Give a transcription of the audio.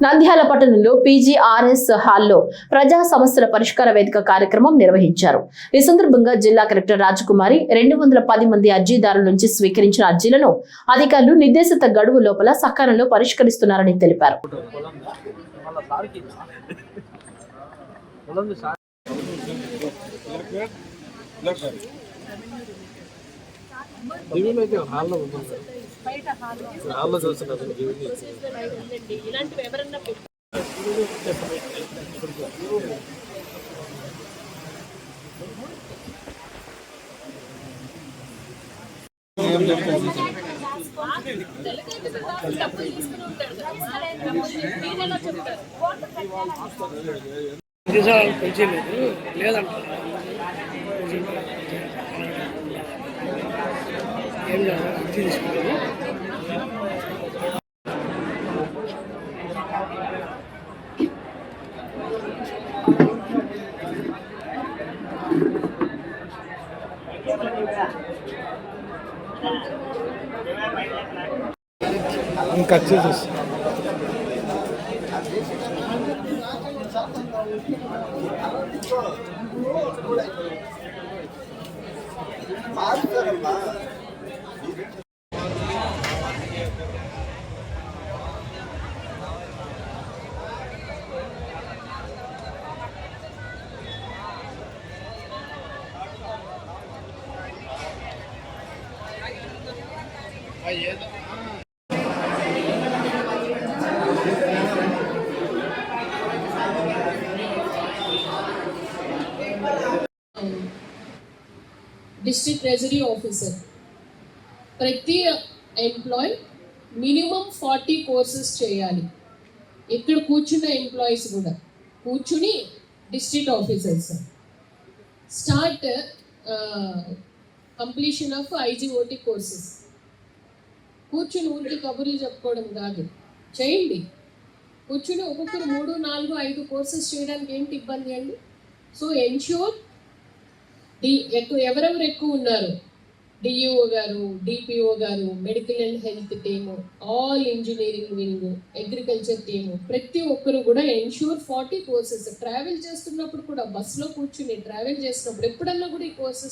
నంద్యాల పట్టణంలో పీజీఆర్ఎస్ హాల్లో ప్రజా సమస్యల పరిష్కార వేదిక కార్యక్రమం నిర్వహించారు. ఈ సందర్భంగా జిల్లా కలెక్టర్ రాజకుమారి 210 మంది అర్జీదారుల నుంచి స్వీకరించిన అర్జీలను అధికారులు నిర్దేశిత గడువు లోపల సకాలంలో పరిష్కరిస్తున్నారని తెలిపారు. డిస్ట్రిక్ట్ ట్రెజరీ ఆఫీసర్ ప్రతి ఎంప్లాయ్ మినిమం 40 కోర్సెస్ చేయాలి. ఇక్కడ కూర్చున్న ఎంప్లాయీస్ కూడా కూర్చుని district officers start completion of iGOT courses. కూర్చుని ఊరికి కబుర్లు చెప్పుకోవడం కాదు, చేయండి. కూర్చుని ఒక్కొక్కరు 3, 4, 5 కోర్సెస్ చేయడానికి ఏంటి ఇబ్బంది అండి? సో ఎన్ష్యూర్ ఎవరెవరు ఎక్కువ ఉన్నారు, డిఈఓ గారు, డిపిఓ గారు, medical and health team, all engineering wing, agriculture team, ప్రతి ఒక్కరు కూడా ఎన్ష్యూర్ 40 కోర్సెస్. ట్రావెల్ చేస్తున్నప్పుడు కూడా బస్సులో కూర్చుని ట్రావెల్ చేస్తున్నప్పుడు ఎప్పుడన్నా కూడా ఈ కోర్సెస్